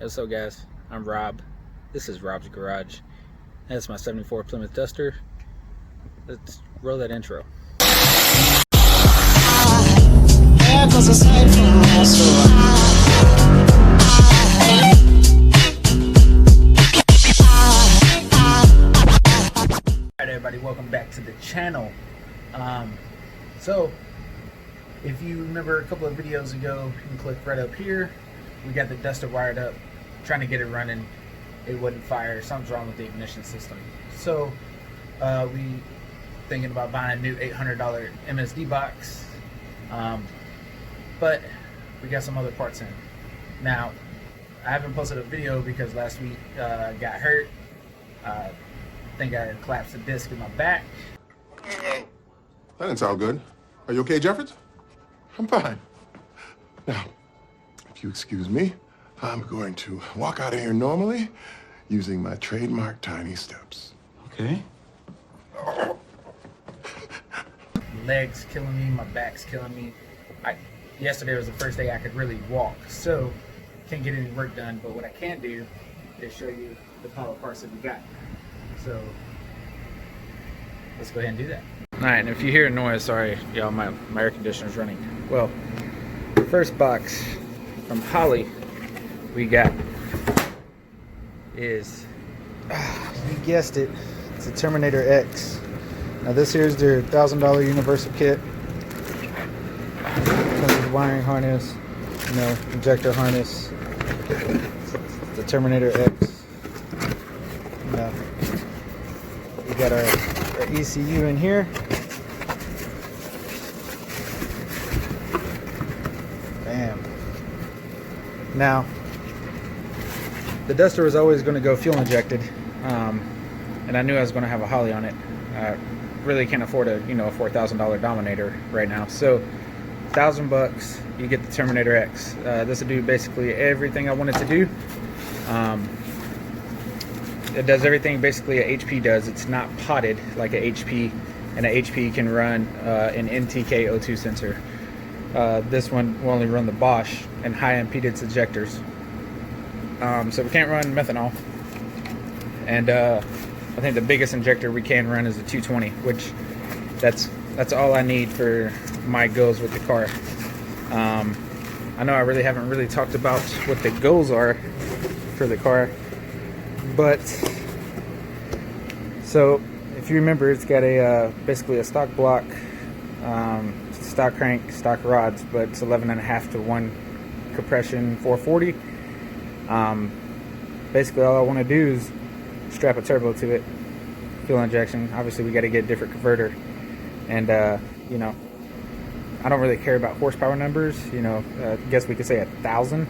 So guys, I'm Rob. This is Rob's Garage. That's my 74 Plymouth Duster. Let's roll that intro. Alright everybody, welcome back to the channel. So if you remember a couple of videos ago, you can click right up here. We got the Duster wired up, trying to get it running. It wouldn't fire. Something's wrong with the ignition system. So we thinking about buying a new $800 MSD box, but we got some other parts in. Now I haven't posted a video because last week I got hurt. I think I collapsed a disc in my back. That didn't sound good. Are you okay, Jeffords? I'm fine. Now, if you excuse me, I'm going to walk out of here normally using my trademark tiny steps. Okay. Legs killing me, my back's killing me. Yesterday was the first day I could really walk, so can't get any work done. But what I can do is show you the power parts that we got. So let's go ahead and do that. All right, and if you hear a noise, sorry, y'all, my air conditioner's running. Well, the first box from Holly we got is, you guessed it, it's a Terminator X. Now this here is their $1,000 universal kit. Comes with wiring harness, injector harness. The Terminator X. Now, we got our ECU in here. Bam. Now, the Duster was always going to go fuel injected, and I knew I was going to have a Holly on it. I really can't afford a $4,000 Dominator right now, so $1,000 you get the Terminator X. This will do basically everything I want it to do. It does everything basically a HP does. It's not potted like a HP, and a HP can run an NTK O2 sensor. This one will only run the Bosch and high impedance injectors. So we can't run methanol, and I think the biggest injector we can run is a 220, which that's all I need for my goals with the car. I know I really haven't really talked about what the goals are for the car, but so if you remember, it's got a basically a stock block, stock crank, stock rods, but it's 11.5 to 1 compression 440. Basically all I want to do is strap a turbo to it, fuel injection. Obviously we got to get a different converter, and I don't really care about horsepower numbers. I guess we could say 1,000,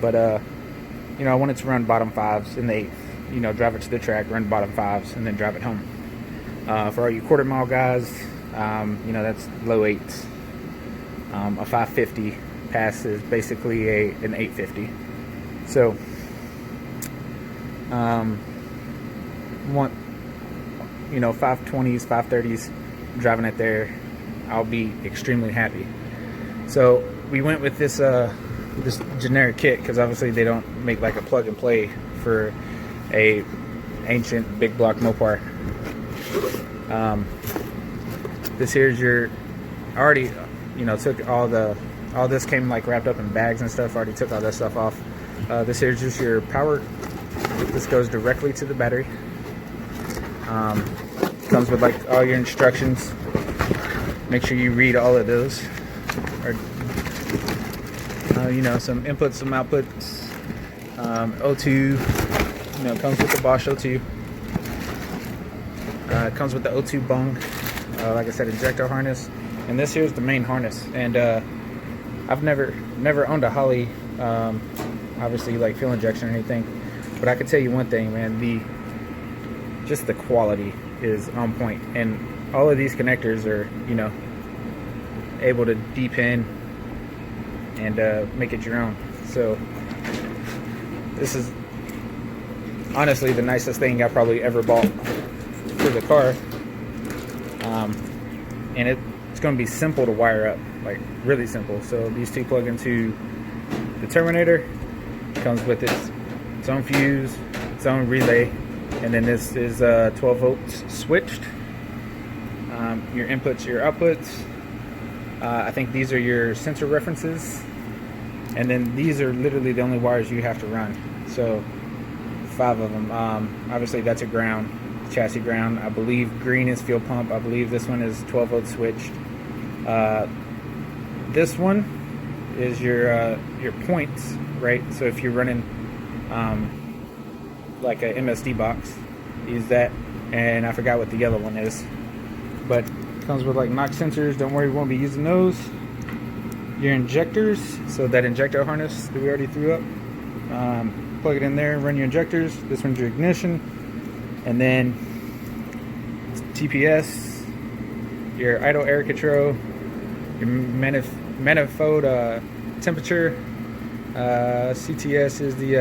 but I want it to run bottom fives in the eighth. Drive it to the track, run bottom fives, and then drive it home. For all you quarter mile guys, that's low eights. A 550 pass is basically an 850. So want 520s, 530s, driving it there, I'll be extremely happy. So we went with this this generic kit because obviously they don't make like a plug and play for a ancient big block Mopar. This here's your, I already took all this came like wrapped up in bags and stuff. I already took all that stuff off. This here's just your power. This goes directly to the battery. Comes with like all your instructions. Make sure you read all of those. Or, some inputs, some outputs. O2. Comes with the Bosch O2. Comes with the O2 bung. Like I said, injector harness. And this here's the main harness. And I've never owned a Holly. Obviously, like fuel injection or anything. But I can tell you one thing, man. Just the quality is on point, and all of these connectors are, able to depin and make it your own. So this is honestly the nicest thing I probably ever bought for the car. And it's going to be simple to wire up, like really simple. So these two plug into the Terminator, Comes with its own fuse, its own relay, and then this is 12 volts switched. Your inputs, your outputs. I think these are your sensor references, and then these are literally the only wires you have to run. So 5 of them. Obviously that's a ground, chassis ground. I believe green is fuel pump. I believe this one is 12 volt switched. This one is your points, right? So if you're running like a MSD box, use that. And I forgot what the yellow one is, but it comes with like knock sensors. Don't worry, we won't be using those. Your injectors, so that injector harness that we already threw up, plug it in there, run your injectors. This one's your ignition, and then TPS, your idle air control, your manifold temperature, CTS is the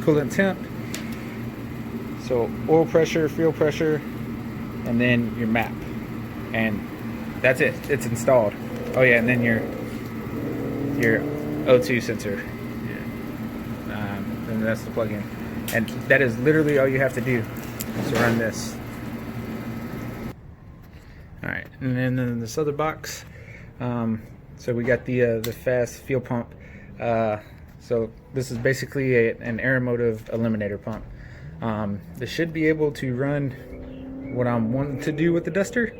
coolant temp, so oil pressure, fuel pressure, and then your map, and that's it. It's installed. Oh yeah, and then your O2 sensor, and that's the plug-in, and that is literally all you have to do to run this. All right, and then in this other box, so we got the fast fuel pump. So this is basically an aeromotive eliminator pump. This should be able to run what I'm wanting to do with the Duster.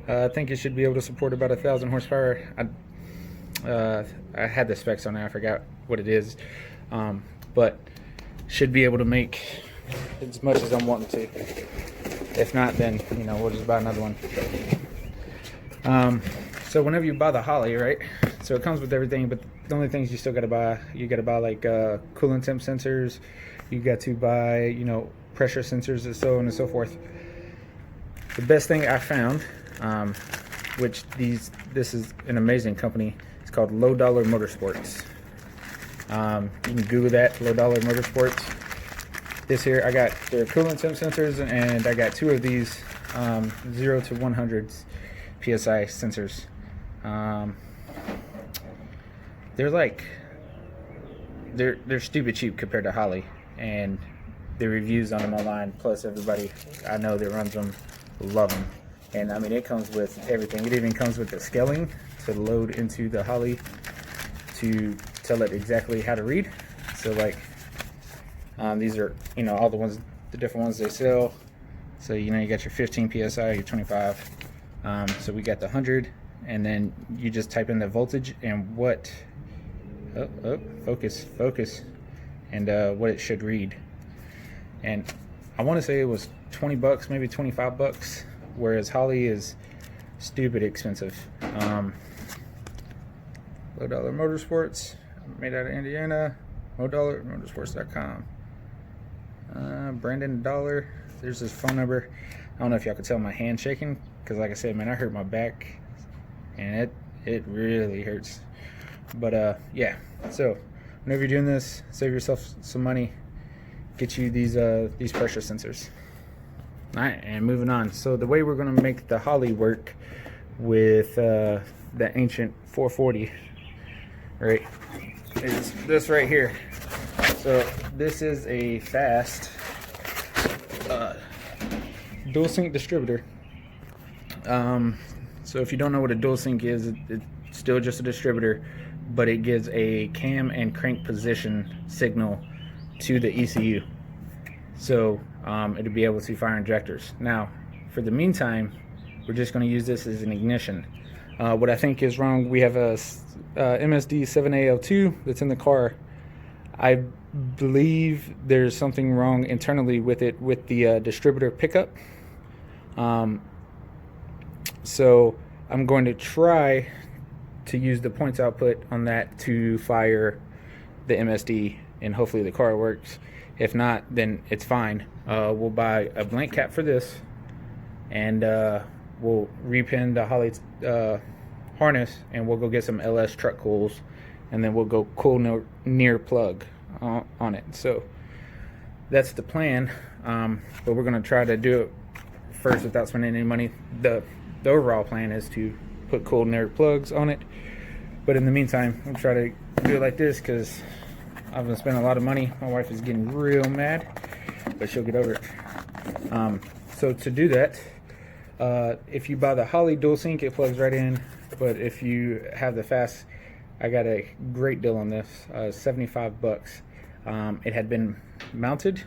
I think it should be able to support about 1,000 horsepower. I had the specs on it, I forgot what it is, but should be able to make as much as I'm wanting to. If not, then we'll just buy another one. So whenever you buy the Holley, right? So it comes with everything, but the only things you still got to buy, you got to buy like coolant temp sensors. You got to buy pressure sensors and so on and so forth. The best thing I found, which this is an amazing company. It's called Low Dollar Motorsports. You can Google that, Low Dollar Motorsports. This here, I got their coolant temp sensors, and I got 2 of these 0 to 100 PSI sensors. They're stupid cheap compared to Holley, and the reviews on them online, plus everybody I know that runs them love them. And I mean, it comes with everything. It even comes with the scaling to load into the Holley to tell it exactly how to read. So like these are all the different ones they sell. So you got your 15 PSI, your 25. So we got the 100, and then you just type in the voltage and what focus, and what it should read. And I want to say it was $20, maybe $25, whereas Holley is stupid expensive. Low Dollar Motorsports, made out of Indiana. LowDollarMotorsports.com. Brandon Dollar. There's his phone number. I don't know if y'all could tell my hand shaking, because like I said, man, I hurt my back, and it really hurts. But yeah, so whenever you're doing this, save yourself some money. Get you these pressure sensors. All right, and moving on. So the way we're going to make the Holley work with the ancient 440, right, is this right here. So this is a fast dual sync distributor. So if you don't know what a dual sync is, it's still just a distributor, but it gives a cam and crank position signal to the ECU. So it'll be able to fire injectors. Now, for the meantime, we're just going to use this as an ignition. What I think is wrong, we have a MSD 7AL2 that's in the car. I believe there's something wrong internally with it, with the distributor pickup. So I'm going to try to use the points output on that to fire the MSD, and hopefully the car works. If not, then it's fine. We'll buy a blank cap for this, and we'll repin the Holley harness, and we'll go get some LS truck cools, and then we'll go cool near plug on it. So that's the plan, but we're going to try to do it first without spending any money. The overall plan is to put cool near plugs on it, but in the meantime, we'll try to do it like this, because I've been spending a lot of money. My wife is getting real mad, but she'll get over it. So to do that, if you buy the Holley dual sync, it plugs right in. But if you have the fast, I got a great deal on this, 75 bucks. It had been mounted,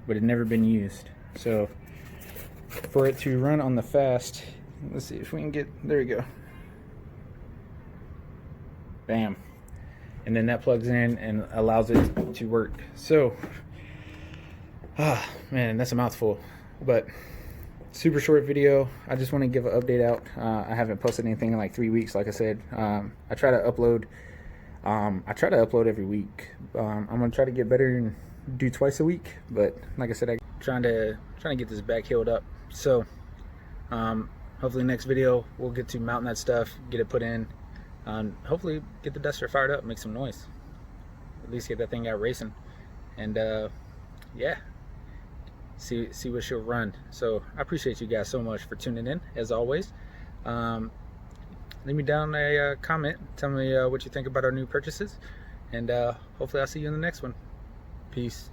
but it had never been used. So for it to run on the fast, let's see if we can get, there we go. Bam. And then that plugs in and allows it to work. So, man, that's a mouthful. But super short video. I just want to give an update out. I haven't posted anything in like 3 weeks, like I said. I try to upload. I try to upload every week. I'm gonna try to get better and do twice a week. But like I said, I'm trying to get this back healed up. So, hopefully next video we'll get to mounting that stuff, get it put in. Hopefully get the duster fired up, make some noise. At least get that thing out racing. And yeah, see what she'll run. So I appreciate you guys so much for tuning in, as always. Leave me down a comment, tell me what you think about our new purchases, and hopefully I'll see you in the next one. Peace.